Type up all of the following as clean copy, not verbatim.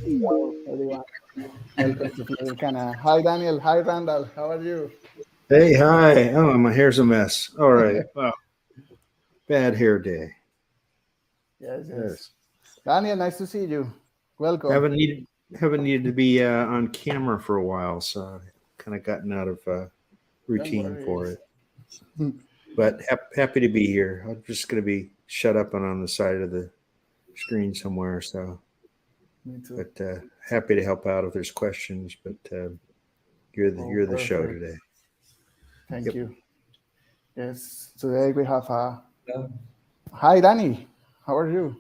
Hello, everyone. Welcome to Flutter Canada. Hi, Daniel. Hi, Randall. How are you? Hey, hi. Oh, my hair's a mess. All right. Well, bad hair day. Yes, yes. Yes. Daniel, nice to see you. Welcome. Haven't needed to be on camera for a while, so kind of gotten out of Don't routine worry. for it. But happy to be here. I'm just going to be shut up and on the side of the screen somewhere. So, Me too. but happy to help out if there's questions. But you're the show Perfect. today. Thank Yep. you. Yes, today we have a. Hello. Hi, Danny. How are you?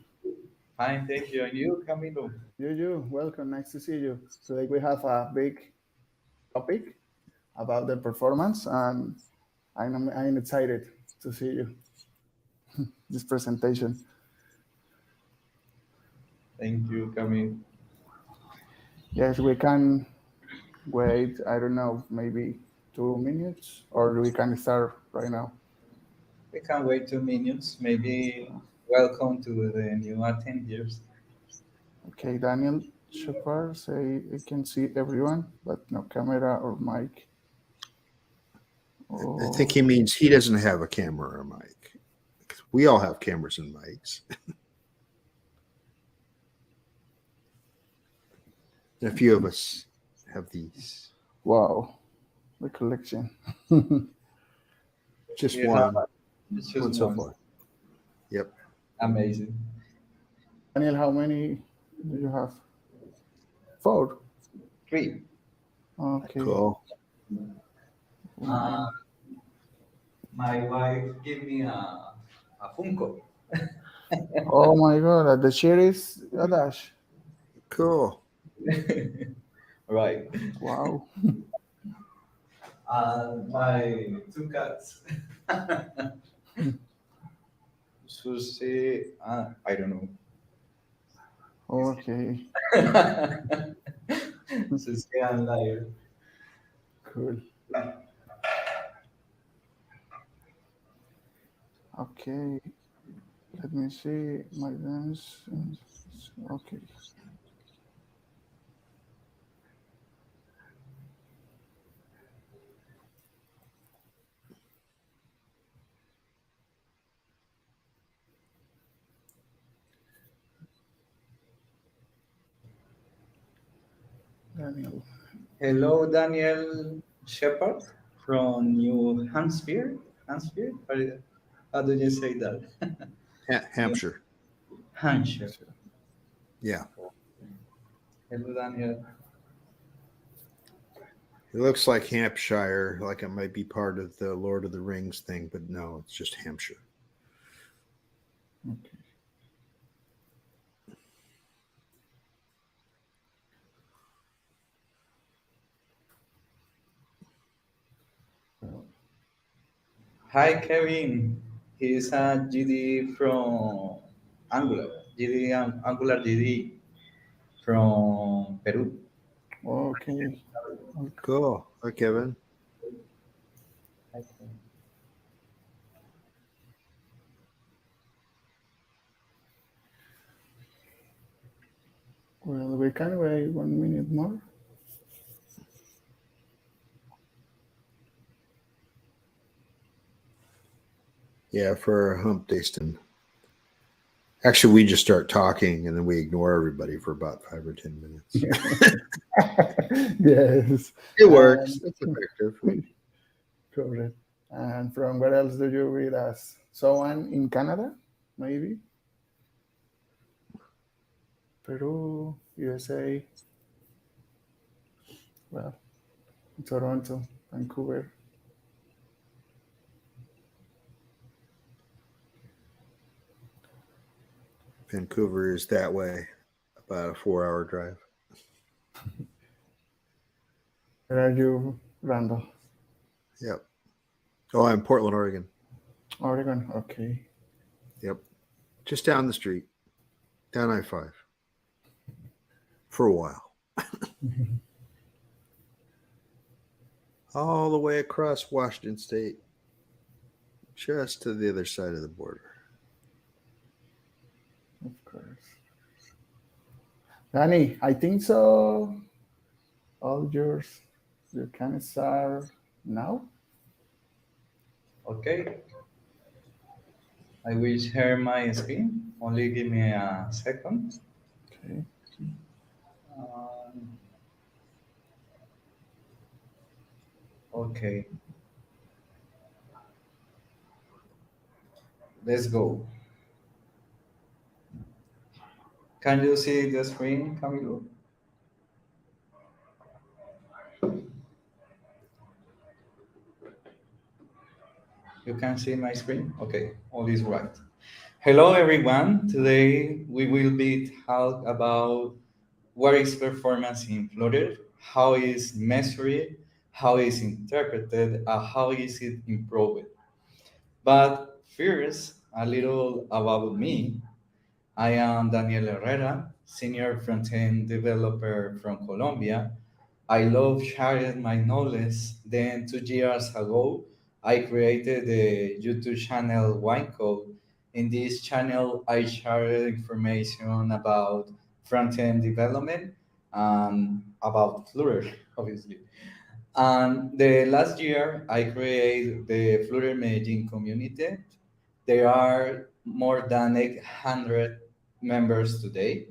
Fine, thank you. And you, Camilo? You. Welcome. Nice to see you. Today we have a big topic about the performance, and I'm excited to see you. This presentation. Thank you, Camilo. Yes, we can wait. I don't know, maybe 2 minutes, or we can start right now. We can wait 2 minutes. Maybe welcome to the new attendees. Okay, Daniel Shepard say I can see everyone, but no camera or mic. I think Oh, he means he doesn't have a camera or mic. We all have cameras and mics. A few of us have these. wow, the collection. Just We one. have it's One just so one. far. Yep. Amazing. Daniel, how many do you have? 4. 3. Okay. Cool. Uh, my wife gave me a Funko. Oh my God, the chair is a dash. Cool. Right. Wow. My 2 cats. Susie, I don't know. Okay, Susie and Lyre. cool. Okay, let me see my dance. Okay. Daniel. Hello, Daniel Shepard from New Hampshire. Hampshire? How do you say that? New Hampshire. Hampshire. Yeah. Hello, Daniel. It looks like Hampshire, like it might be part of the Lord of the Rings thing, but no, it's just Hampshire. Okay. Hi, Kevin. He's a GD from Angular. Angular GD from Peru. Okay. Cool. Hi, Kevin. Well, we can wait 1 minute more. Yeah, for hump day stand. Actually, we just start talking and then we ignore everybody for about 5 or 10 minutes. Yes. It works. It's effective. Correct. And from where else do you read us? Someone in Canada, maybe? Peru, USA, well, Toronto, Vancouver. Vancouver is that way, about a 4-hour drive. Where are you, Randall? Yep. Oh, I'm Portland, Oregon. Oregon, okay. Yep. Just down the street, down I-5 for a while. All the way across Washington State, just to the other side of the border. Of course. Danny, I think so. All yours. You can start now. Okay, I will share my screen. Only give me a second. Okay. Um, okay, let's go. Can you see the screen, Camilo? You can see my screen? Okay, all is right. Hello, everyone. Today we will be talk about what is performance in Flutter, how is measured, how is interpreted, and how is it improved. But first, a little about me. I am Daniel Herrera, senior front-end developer from Colombia. I love sharing my knowledge. Then 2 years ago, I created the YouTube channel Wine Code. In this channel, I share information about front-end development and about Flutter, obviously. And the last year, I created the Flutter Medellin community. There are more than 800 members today.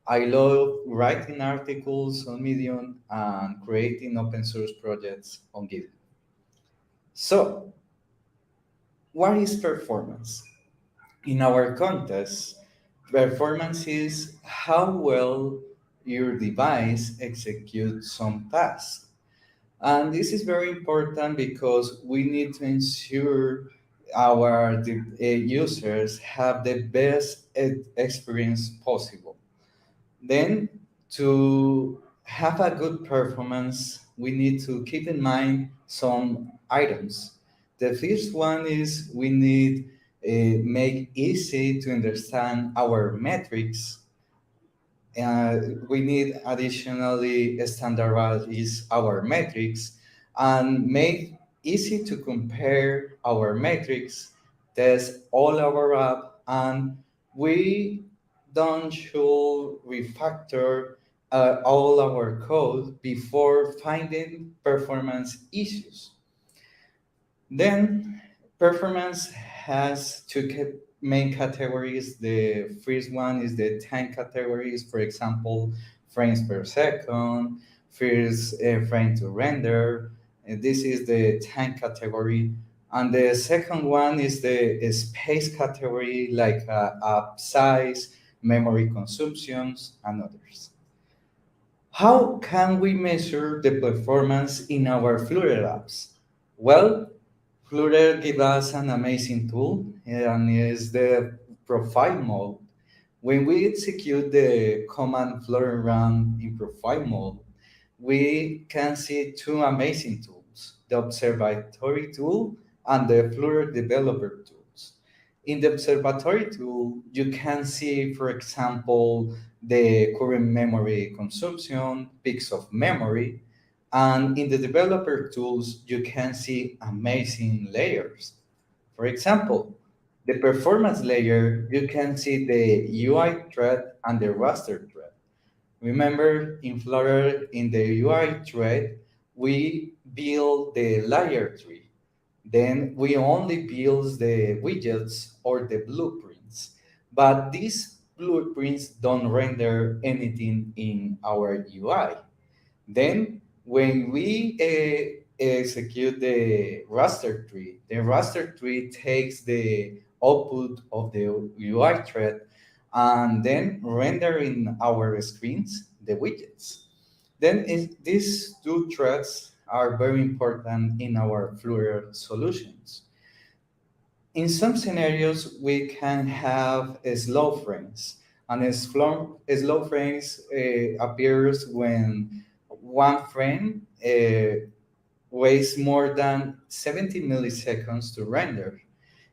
I love writing articles on Medium and creating open source projects on GitHub. So, what is performance? In our context, performance is how well your device executes some task. And this is very important because we need to ensure our users have the best experience possible. Then, to have a good performance, we need to keep in mind some items. The first one is we need make easy to understand our metrics. We need additionally standardize our metrics and make easy to compare our metrics, test all our app, and we don't should refactor all our code before finding performance issues. Then performance has two main categories. The first one is the time categories, for example, frames per second, first frame to render. This is the time category. And the second one is the space category, like app size, memory consumptions, and others. How can we measure the performance in our Flutter apps? Well, Flutter gives us an amazing tool, and is the profile mode. When we execute the command Flutter run in profile mode, we can see two amazing tools, the observatory tool and the Flutter developer tools. In the observatory tool, you can see, for example, the current memory consumption, peaks of memory, and in the developer tools, you can see amazing layers. For example, the performance layer, you can see the UI thread and the raster thread. Remember, in Flutter, in the UI thread, we build the layer tree. Then we only build the widgets or the blueprints. But these blueprints don't render anything in our UI. Then, when we execute the raster tree takes the output of the UI thread and then render in our screens the widgets. Then these two threads are very important in our Flutter solutions. In some scenarios, we can have slow frames, and slow frames appears when one frame weighs more than 70 milliseconds to render.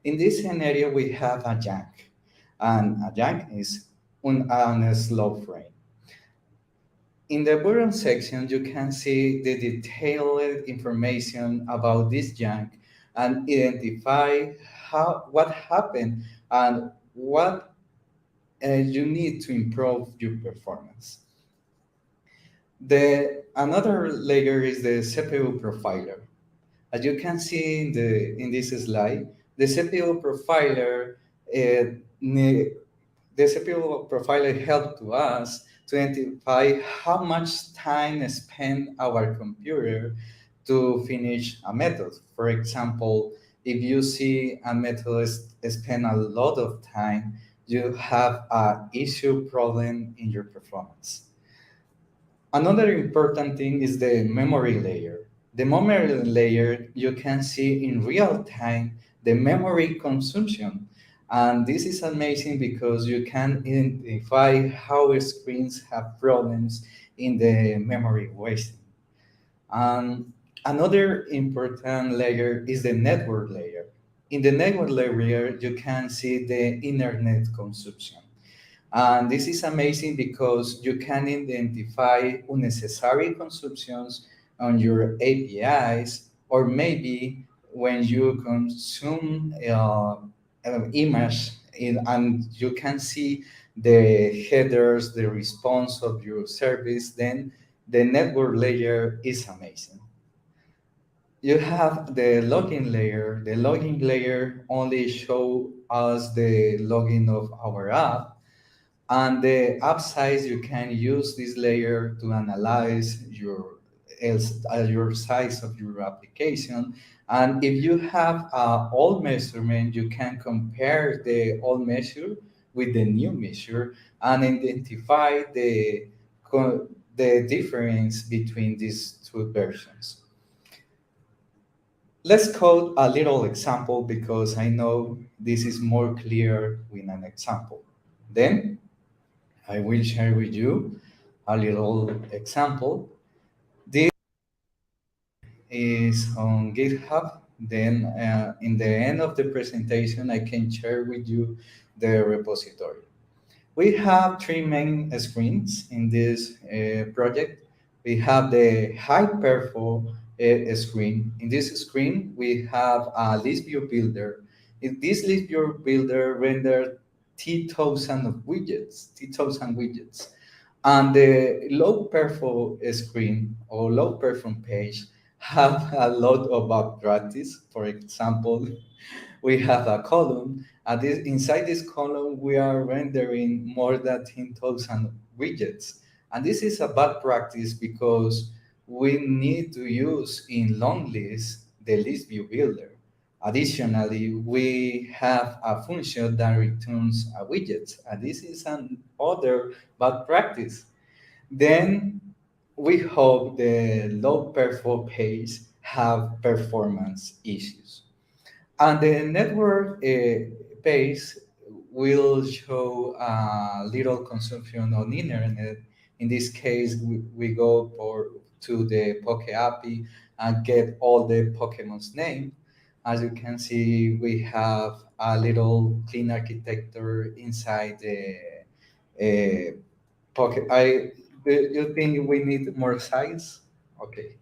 In this scenario, we have a jank, and a jank is a slow frame. In the bottom section, you can see the detailed information about this jank and identify what happened and what you need to improve your performance. Another layer is the CPU profiler. As you can see in this slide, the CPU profiler the CPU profiler helps to us to identify how much time spent our computer to finish a method. For example, if you see a method spend a lot of time, you have an issue problem in your performance. Another important thing is the memory layer. The memory layer, you can see in real time the memory consumption. And this is amazing because you can identify how screens have problems in the memory wasting. Another important layer is the network layer. In the network layer, you can see the internet consumption. And this is amazing because you can identify unnecessary consumptions on your APIs, or maybe when you consume an image and you can see the headers, the response of your service, then the network layer is amazing. You have the login layer. The login layer only show us the login of our app, and the app size, you can use this layer to analyze your size of your application. And if you have an old measurement, you can compare the old measure with the new measure and identify the difference between these two versions. Let's code a little example because I know this is more clear with an example. Then I will share with you a little example. This is on GitHub. Then in the end of the presentation, I can share with you the repository. We have three main screens in this project. We have the high perform screen. In this screen, we have a list view builder. In this list view builder renders 10,000 of widgets, 10,000 widgets. And the low perform screen or low perform page have a lot of bug practice. For example, we have a column, and inside this column, we are rendering more than 10,000 widgets. And this is a bad practice because we need to use in long list the list view builder. Additionally, we have a function that returns a widget, and this is another bad practice. Then we hope the low perform page have performance issues. And the network page will show little consumption on internet. In this case, we go to the Poke API and get all the Pokemon's name. As you can see, we have a little clean architecture inside the Poke. Do you think we need more size? Okay.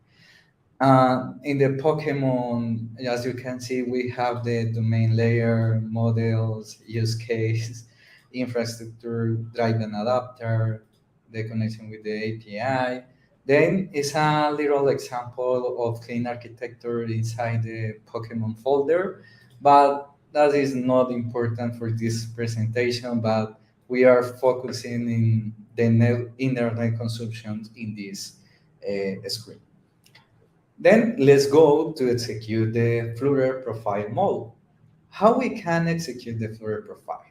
In the Pokemon, as you can see, we have the domain layer, models, use case, infrastructure, driven adapter, the connection with the API. Then it's a little example of clean architecture inside the Pokemon folder, but that is not important for this presentation, but we are focusing in the internet consumption in this screen. Then let's go to execute the Flutter profile mode. How we can execute the Flutter profile?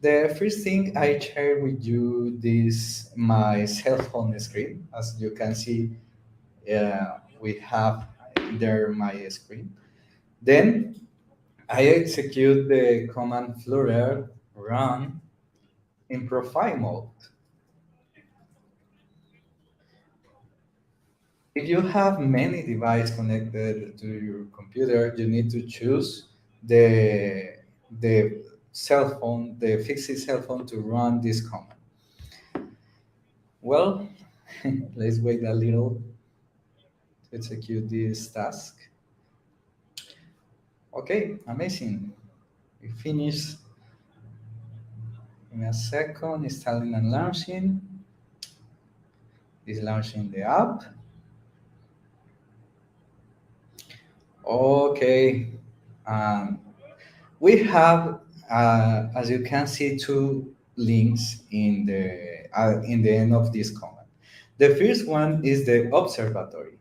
The first thing I share with you this my cell phone screen. As you can see, we have there my screen. Then I execute the command Flutter run in profile mode. If you have many devices connected to your computer, you need to choose the cell phone, the fixed cell phone to run this command. Well, let's wait a little to execute this task. Okay, amazing. We finished Give me a second, installing and launching. Is launching the app. Okay. We have, as you can see, two links in the end of this comment. The first one is the observatory.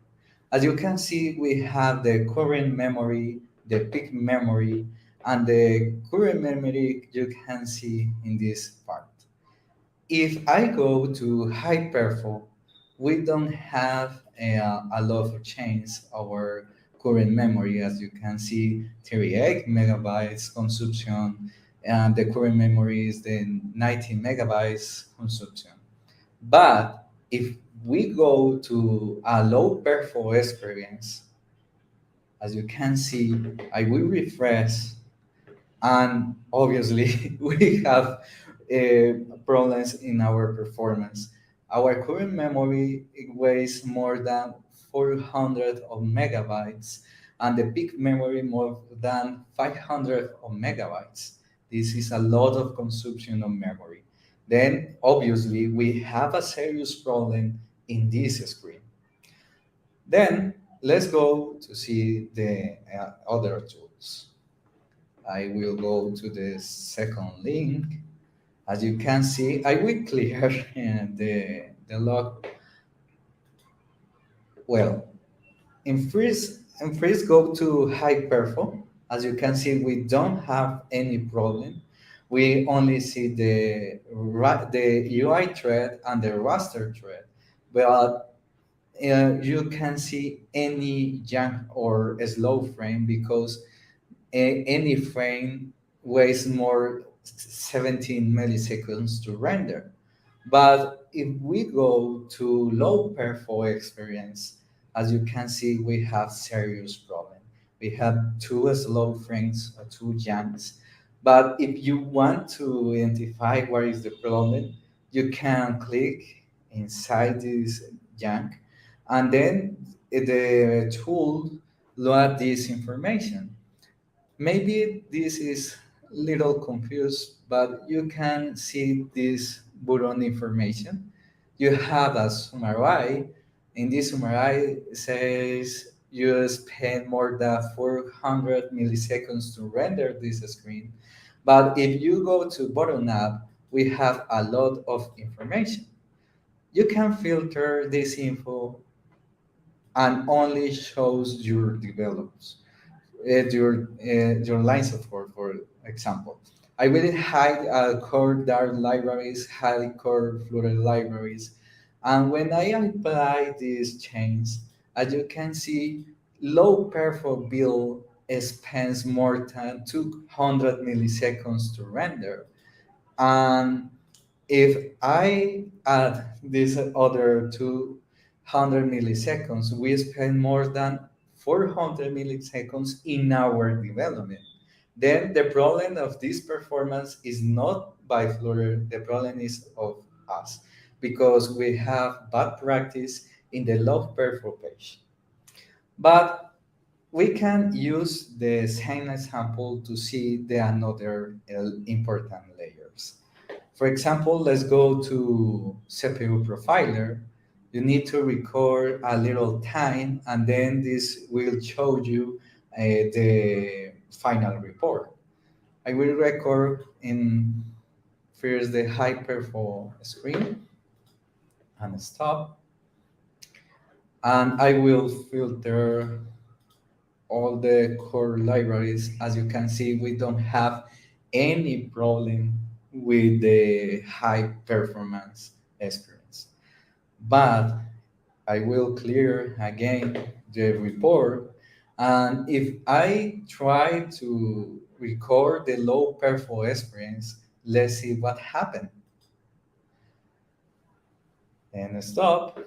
As you can see, we have the current memory, the peak memory, and the current memory you can see in this part. If I go to Hyperfo, we don't have a lot of change our current memory. As you can see, 38 megabytes consumption, and the current memory is the 19 megabytes consumption. But if we go to a low perfo experience, as you can see, I will refresh, and obviously we have problems in our performance. Our current memory weighs more than 400 of megabytes, and the peak memory more than 500 of megabytes. This is a lot of consumption of memory. Then obviously we have a serious problem in this screen. Then let's go to see the other tools. I will go to the second link. As you can see, I will clear the log. Well, in first go to Hyperfo. As you can see, we don't have any problem. We only see the UI thread and the raster thread, but you can see any junk or slow frame because any frame weighs more 17 milliseconds to render. But if we go to low perfo experience, as you can see, we have serious problem. We have two slow frames or two jumps. But if you want to identify what is the problem, you can click inside this junk, and then the tool load this information. Maybe this is little confused, but you can see this button information. You have a summary. In this summary, it says you spend more than 400 milliseconds to render this screen. But if you go to button up, we have a lot of information. You can filter this info and only shows your developers your lines of code, for example. I will hide core Dart libraries, hide core Flutter libraries. And when I apply these changes, as you can see, low perfo build spends more than 200 milliseconds to render. And if I add this other 200 milliseconds, we spend more than 400 milliseconds in our development. Then the problem of this performance is not by Flutter, the problem is of us because we have bad practice in the log perfo page. But we can use the same example to see the another important layers. For example, let's go to CPU profiler. You need to record a little time, and then this will show you the final report. I will record in first the hyperfo screen and stop. And I will filter all the core libraries. As you can see, we don't have any problem with the high performance experience. But I will clear again the report. And if I try to record the low perfo experience, let's see what happened. And stop.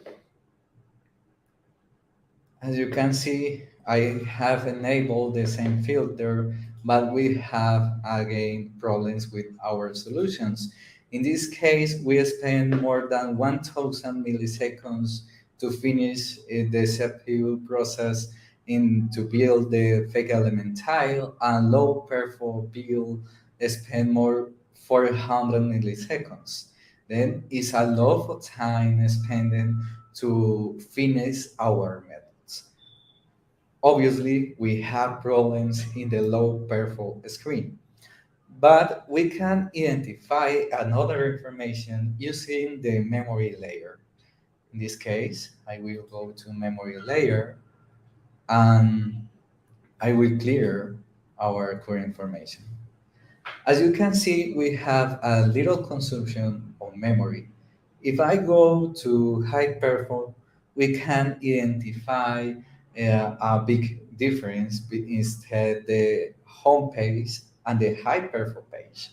As you can see, I have enabled the same filter, but we have again problems with our solutions. In this case, we spend more than 1000 milliseconds to finish the CPU process to build the fake element tile, and low perfo build spend more 400 milliseconds. Then it's a lot of time spent to finish our methods. Obviously, we have problems in the low performance screen, but we can identify another information using the memory layer. In this case, I will go to memory layer and I will clear our core information. As you can see, we have a little consumption of memory. If I go to high perform, we can identify a big difference instead the home page and the high perform page.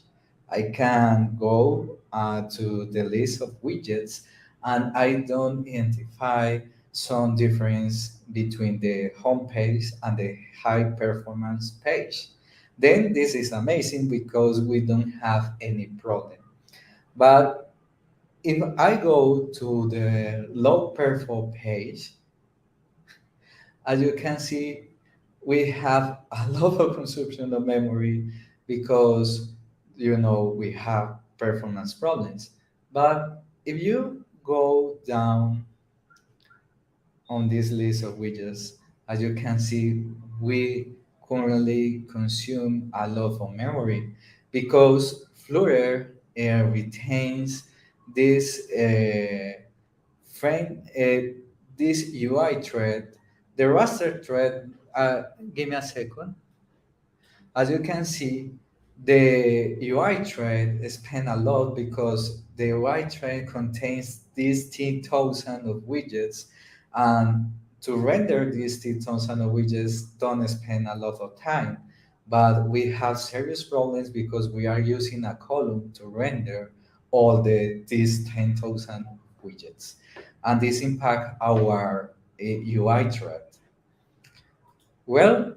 I can go to the list of widgets and I don't identify some difference between the home page and the high performance page. Then this is amazing because we don't have any problem. But if I go to the low perform page, as you can see, we have a lot of consumption of memory because we have performance problems. But if you go down on this list of widgets, as you can see, we currently consume a lot of memory because Flutter retains this frame, this UI thread, the raster thread. Give me a second. As you can see, the UI thread spend a lot because the UI thread contains these 10,000 of widgets, and to render these 10,000 of widgets don't spend a lot of time. But we have serious problems because we are using a column to render all these 10,000 widgets, and this impact our UI thread. Well,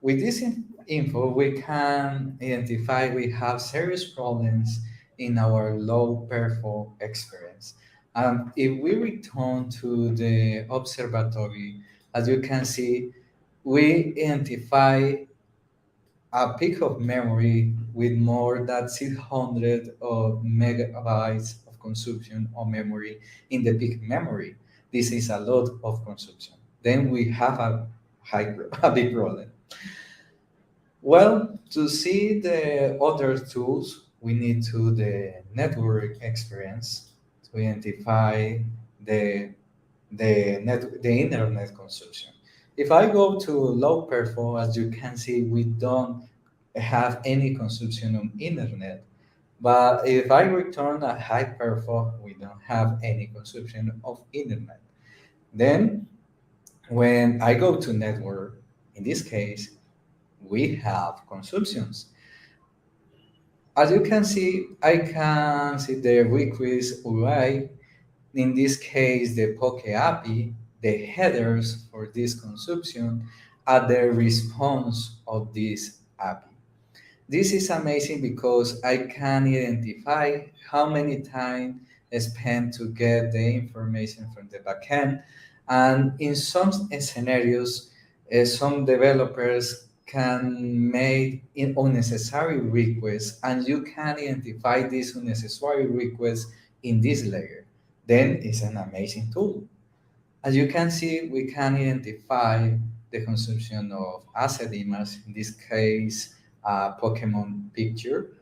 with this info, we can identify we have serious problems in our low perform experience. If we return to the observatory, as you can see, we identify a peak of memory with more than 600 of megabytes of consumption of memory in the peak memory. This is a lot of consumption. Then we have a big problem. Well, to see the other tools, we need to the network experience to identify the the internet consumption. If I go to low perform, as you can see, we don't have any consumption on internet. But if I return a high perform, we don't have any consumption of internet. Then when I go to network, in this case, we have consumptions. As you can see, I can see the request UI, in this case, the Poke API, the headers for this consumption, and the response of this API. This is amazing because I can identify how many time I spent to get the information from the backend. And in some scenarios, some developers can make unnecessary requests, and you can identify these unnecessary requests in this layer. Then it's an amazing tool. As you can see, we can identify the consumption of asset image, in this case, a Pokemon picture.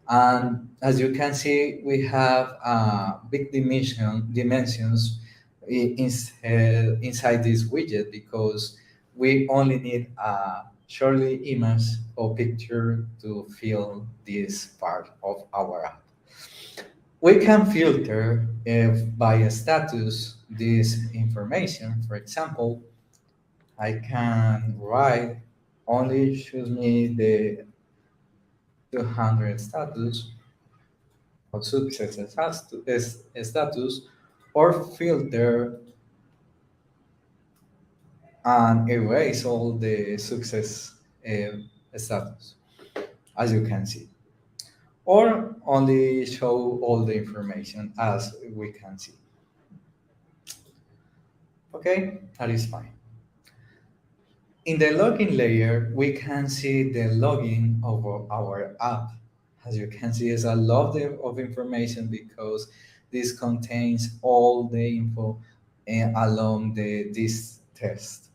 And as you can see, we have big dimensions inside this widget because we only need a shortly image or picture to fill this part of our app. We can filter by a status this information. For example, I can write only choose me the 200 status or success status, or filter and erase all the success status, as you can see, or only show all the information as we can see. Okay, that is fine. In the login layer, we can see the login of our app. As you can see, it's a lot of information because this contains all the info along this test.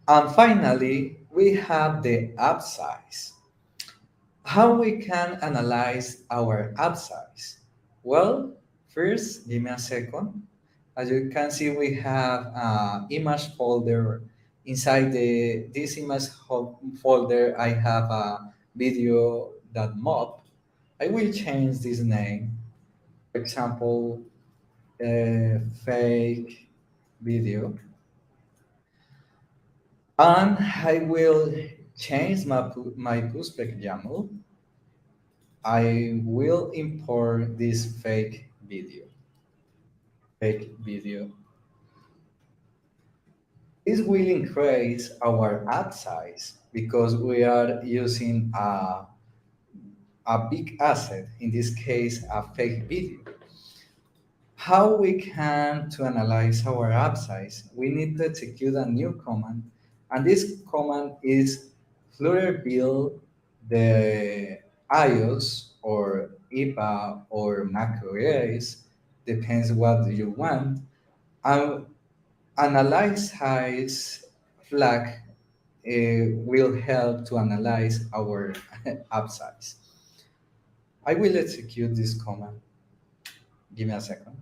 And finally, we have the app size. How we can analyze our app size? Well, first, give me a second. As you can see, we have an image folder. Inside this image folder, I have a video.mob. I will change this name. For example, fake video. And I will change my pushback YAML. I will import this fake video. Fake video. This will increase our app size because we are using a big asset, in this case, a fake video. How we can to analyze our app size? We need to execute a new command, and this command is Flutter build the iOS or IPA or macOS, depends what you want, and analyze size flag will help to analyze our app size. I will execute this command. Give me a second.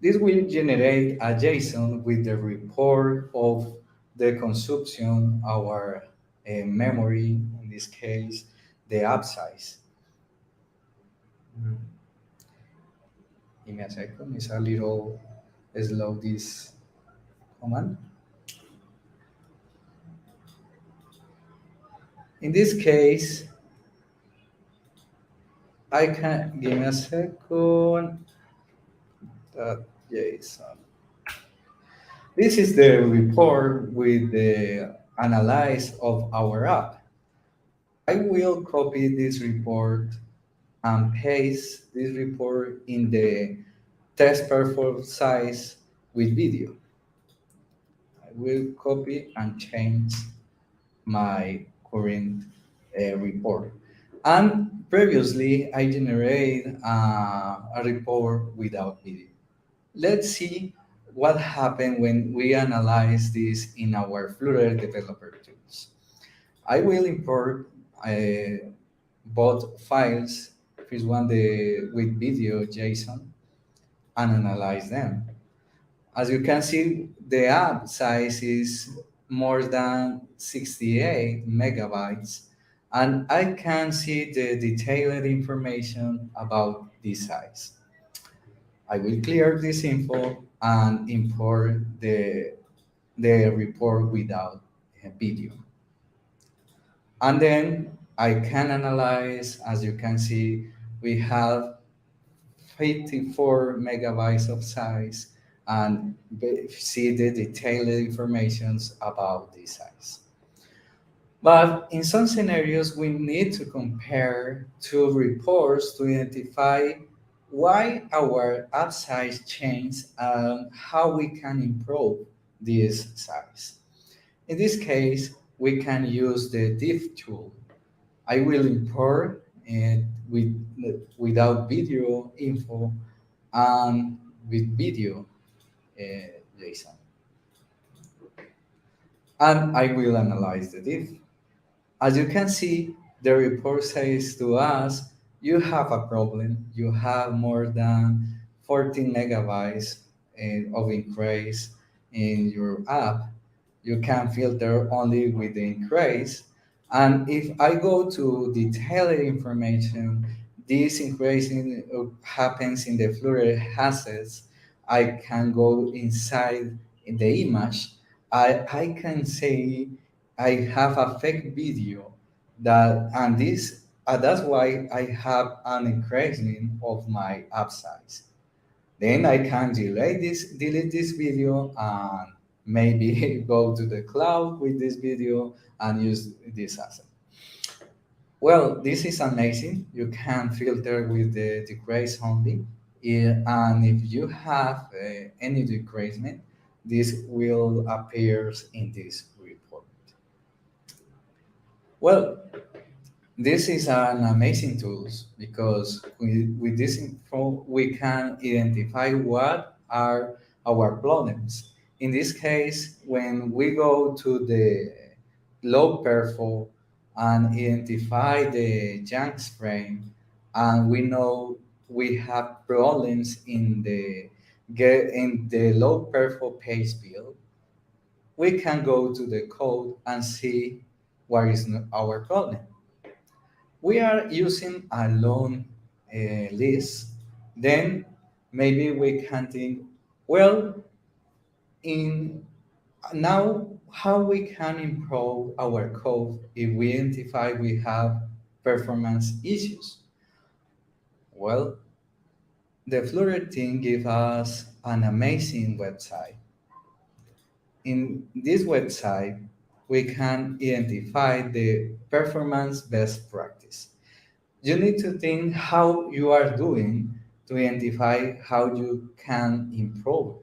This will generate a JSON with the report of the consumption, our memory, in this case, the app size. Give me a second, it's a little slow, this command. In this case, I can, give me a second, that JSON. This is the report with the analyze of our app. I will copy this report and paste this report in the test performance size with video. I will copy and change my current report. And previously, I generated a report without video. Let's see what happened when we analyze this in our Flutter developer tools. I will import both files, first one with video JSON, and analyze them. As you can see, the app size is more than 68 megabytes, and I can see the detailed information about this size. I will clear this info and import the report without a video. And then I can analyze, as you can see, we have 54 megabytes of size and see the detailed informations about this size. But in some scenarios, we need to compare two reports to identify why our app size changed and how we can improve this size. In this case, we can use the diff tool. I will import it without video info and with video JSON. And I will analyze the diff. As you can see, the report says to us, you have a problem. You have more than 14 megabytes of increase in your app. You can filter only with the increase. And if I go to detailed information, this increasing happens in the Flutter assets. I can go inside the image. I can say I have a fake video and this that's why I have an increasing of my app size. Then I can delete this video and maybe go to the cloud with this video and use this asset. Well, this is amazing. You can filter with the decrease only. And if you have any decreasement, this will appear in this report. Well, This is an amazing tool because with this info we can identify what are our problems. In this case, when we go to the low perfo and identify the junk frame, and we know we have problems in the low perfo page build, we can go to the code and see what is our problem. We are using a long list, then maybe we can think, well, in now how we can improve our code if we identify we have performance issues. Well, the Flutter team gives us an amazing website. In this website, we can identify the performance best practice. You need to think how you are doing to identify how you can improve.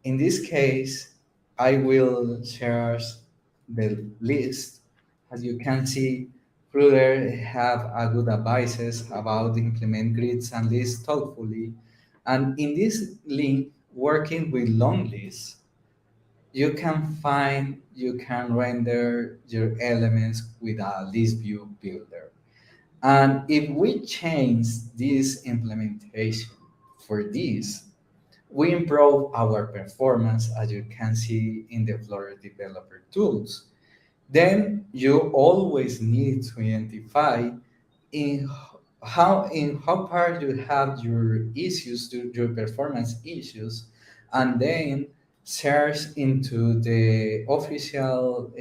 In this case, I will share the list. As you can see, Flutter have a good advices about implement grids and lists thoughtfully. And in this link, working with long lists, you can render your elements with a list view builder. And if we change this implementation for this, we improve our performance as you can see in the Flutter developer tools. Then you always need to identify in how part you have your issues, your performance issues, and then search into the official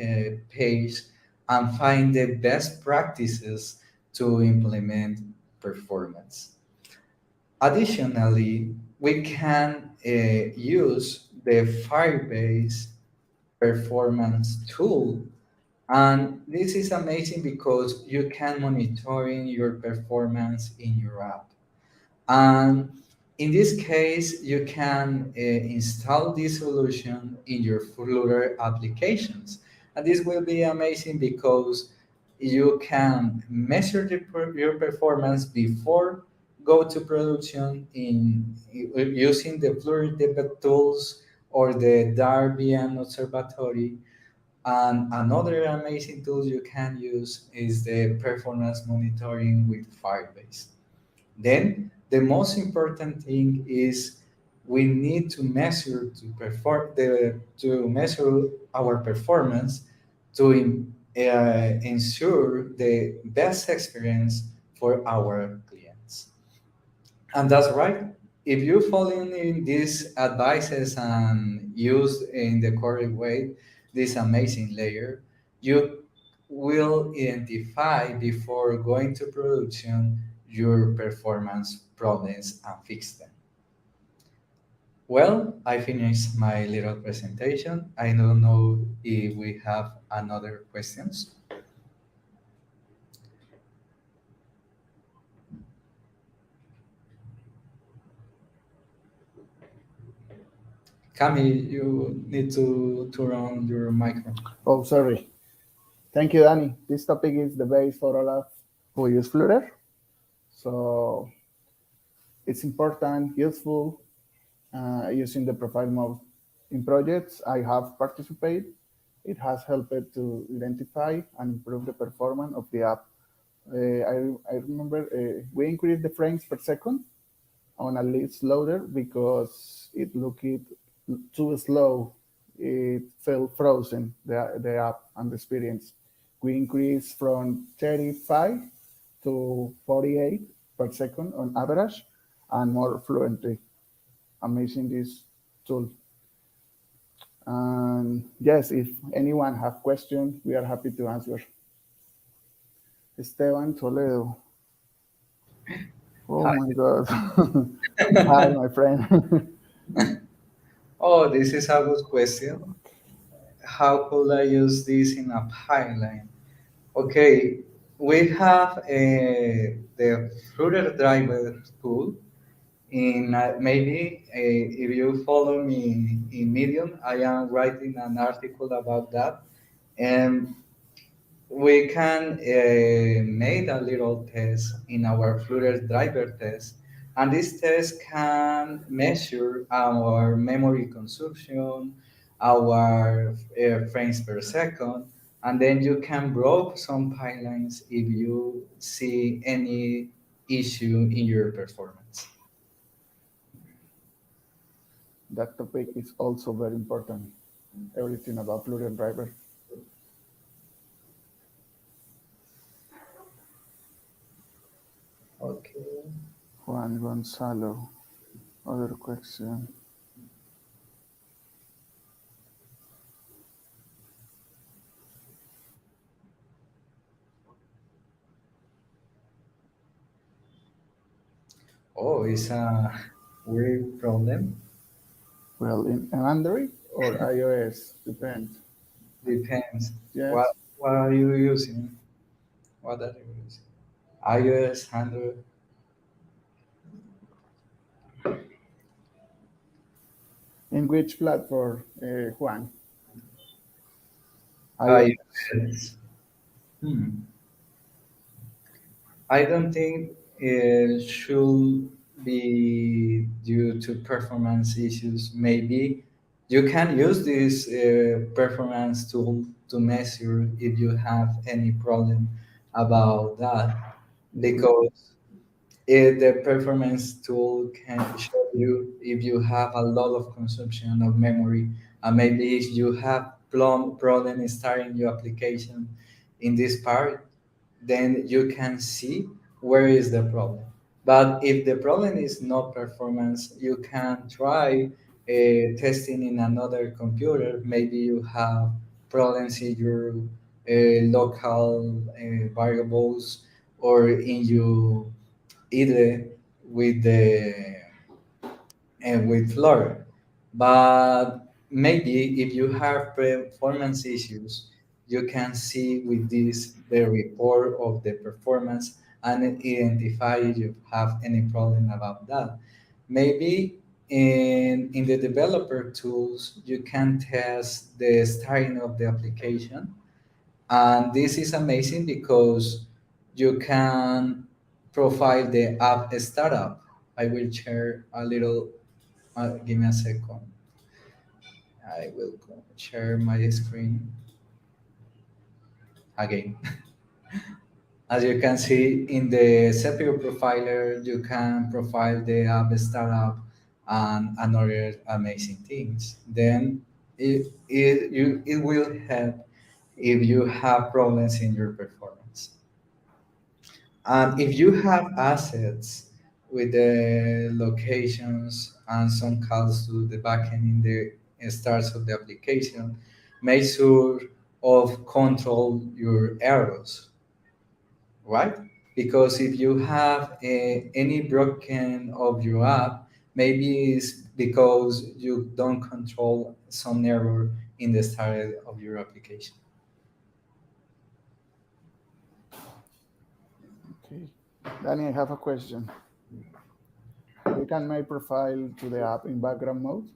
page and find the best practices to implement performance. Additionally, we can use the Firebase performance tool, and this is amazing because you can monitoring your performance in your app. And in this case, you can install this solution in your Flutter applications. And this will be amazing because you can measure your performance before go to production using the Flutter debug tools or the Darbian Observatory. And another amazing tool you can use is the performance monitoring with Firebase. Then the most important thing is we need to measure to measure our performance to ensure the best experience for our clients. And that's right. If you follow in these advices and use in the correct way this amazing layer, you will identify before going to production your performance problems and fix them. Well, I finished my little presentation. I don't know if we have another questions. Cami, you need to turn on your microphone. Oh, sorry. Thank you, Danny. This topic is the base for all of who use Flutter. So it's important, useful, using the profile mode. In projects I have participated, it has helped to identify and improve the performance of the app. I remember we increased the frames per second on a list loader because it looked too slow. It felt frozen, the app and the experience. We increased from 35 to 48 per second on average and more fluently. Amazing this tool. And yes, if anyone have questions, we are happy to answer. Esteban Toledo. Oh Hi. my God. Hi, my friend. Oh, this is a good question. How could I use this in a pipeline? Okay, we have the Flutter driver tool. In maybe if you follow me in Medium, I am writing an article about that. And we can make a little test in our Flutter driver test, and this test can measure our memory consumption, our frames per second, and then you can block some pipelines if you see any issue in your performance. That topic is also very important. Everything about Flutter driver. Okay. Juan Gonzalo, other question. Oh, it's a weird problem. Well, in Android or iOS, depends. Depends. What Yes. what are you using? What are you using? iOS, Android. In which platform, Juan? iOS. iOS. Hmm. I don't think it should be due to performance issues. Maybe you can use this performance tool to measure if you have any problem about that, because the performance tool can show you if you have a lot of consumption of memory, and maybe if you have problem starting your application in this part, then you can see where is the problem. But if the problem is not performance, you can try testing in another computer. Maybe you have problems in your local variables, or in your either with the with Flutter. But maybe if you have performance issues, you can see with this the report of the performance and identify if you have any problem about that. Maybe in the developer tools, you can test the starting of the application, and this is amazing because you can profile the app startup. I will share a little, give me a second. I will share my screen again. As you can see in the CPU profiler, you can profile the app startup and other amazing things. Then it will help if you have problems in your performance. And if you have assets with the locations and some calls to the backend in the starts of the application, make sure of control your errors, right? Because if you have any broken of your app, maybe it's because you don't control some error in the start of your application. Okay. Danny, I have a question. We can make profile to the app in background mode.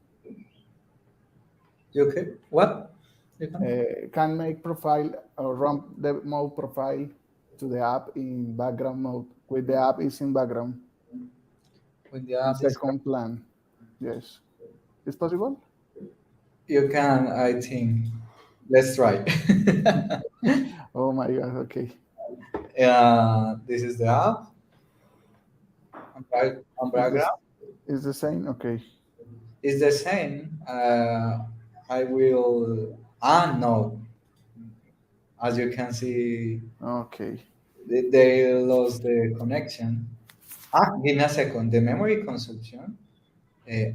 You okay? What? You can? Can make profile or run the mode profile to the app in background mode with the app is in background With the in app is second plan. Yes, it's possible. You can, I think. Let's try. Oh my god. Okay. This is the app. On Is this background. is the same? Okay. It's the same. I will. No. As you can see, Okay. they lost the connection. Give me a second. The memory consumption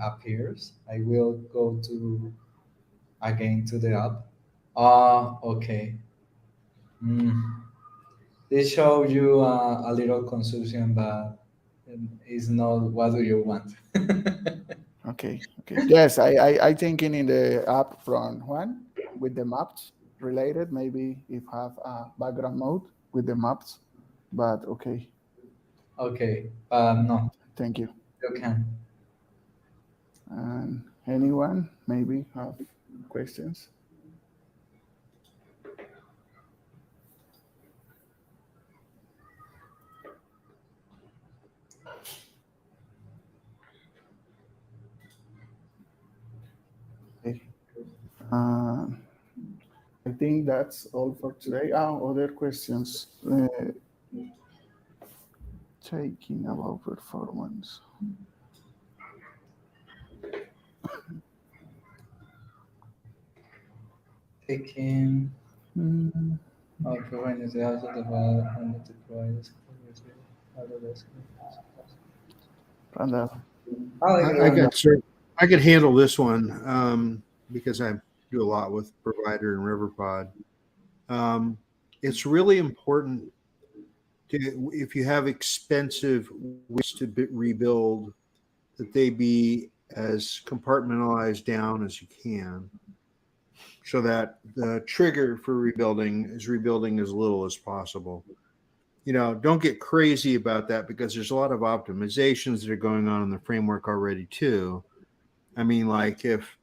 appears. I will go to again to the app. Okay. Hmm. They show you a little consumption, but it's not what do you want. Okay. Okay. Yes, I thinking in the app from Juan with the maps related. Maybe if have a background mode with the maps, but okay. Okay, no, Thank you. you can. And anyone maybe have questions? I think that's all for today. Other questions. Taking about performance. Taking. Mm, Providing is also the and the providers. Randall. I got I could handle this one because I do a lot with Provider and RiverPod. It's really important to, if you have expensive ways to rebuild, that they be as compartmentalized down as you can, so that the trigger for rebuilding is rebuilding as little as possible. Don't get crazy about that, because there's a lot of optimizations that are going on in the framework already too. I mean, like if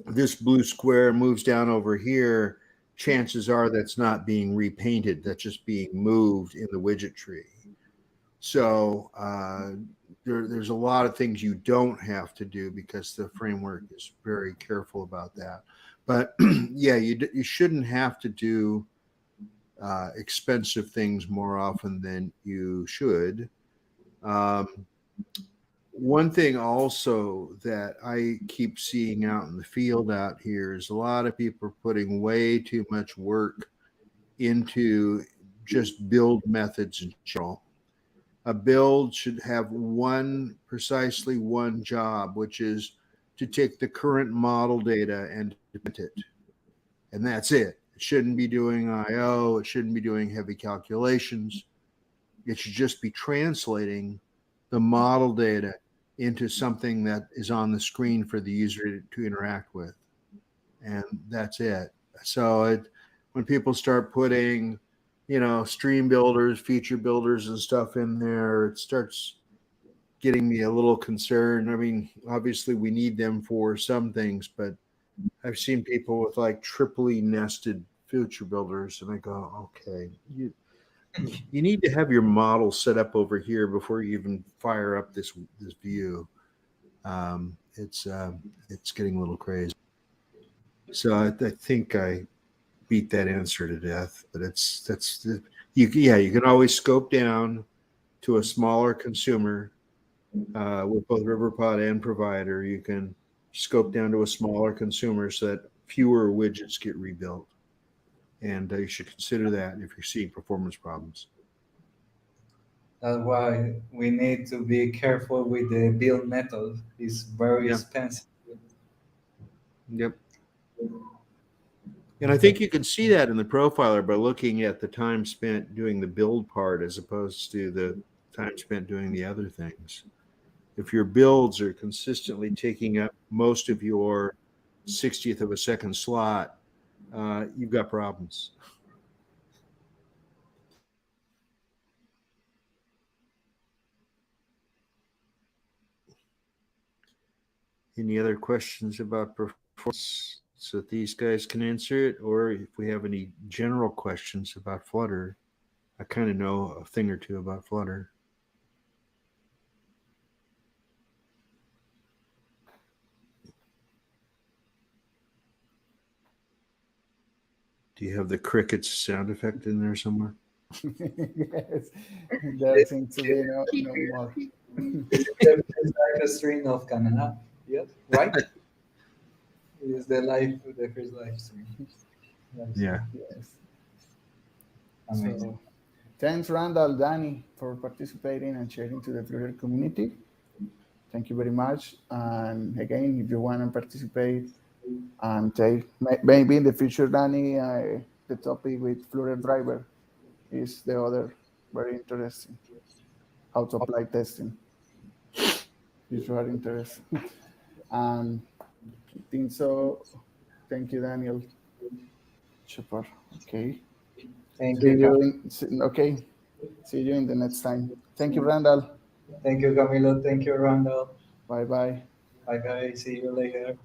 this blue square moves down over here, chances are that's not being repainted. That's just being moved in the widget tree. So there's a lot of things you don't have to do because the framework is very careful about that. But yeah, you shouldn't have to do expensive things more often than you should. One thing also that I keep seeing out in the field out here is a lot of people are putting way too much work into just build methods in general. A build should have precisely one job, which is to take the current model data and print it. And that's it. It shouldn't be doing I/O. It shouldn't be doing heavy calculations. It should just be translating the model data into something that is on the screen for the user to interact with. And that's it. So when people start putting, stream builders, feature builders and stuff in there, it starts getting me a little concerned. I mean, obviously we need them for some things, but I've seen people with like triply nested feature builders, and I go, okay, you need to have your model set up over here before you even fire up this view. It's getting a little crazy. So I think I beat that answer to death, but you can always scope down to a smaller consumer with both RiverPod and Provider. You can scope down to a smaller consumer so that fewer widgets get rebuilt, and you should consider that if you're seeing performance problems. That's why we need to be careful with the build method. It's very expensive. Yep. And I think you can see that in the profiler by looking at the time spent doing the build part as opposed to the time spent doing the other things. If your builds are consistently taking up most of your 60th of a second slot, you've got problems. Any other questions about performance so that these guys can answer it? Or if we have any general questions about Flutter, I kind of know a thing or two about Flutter. Do you have the crickets sound effect in there somewhere? Yes, there seems to be no more. It's like a stream of Canada. Yes, right? It's the first live stream. Yeah. Yes. Amazing. So, thanks, Randall, Danny, for participating and sharing to the Flutter community. Thank you very much. And again, if you want to participate and take maybe in the future, Danny, the topic with Flutter driver is the other very interesting. How to apply testing. If you are interested. And I think so. Thank you, Daniel. Super. Okay. Thank See you. you okay. See you in the next time. Thank you, Randall. Thank you, Camilo. Thank you, Randall. Bye bye. Bye, guys. See you later.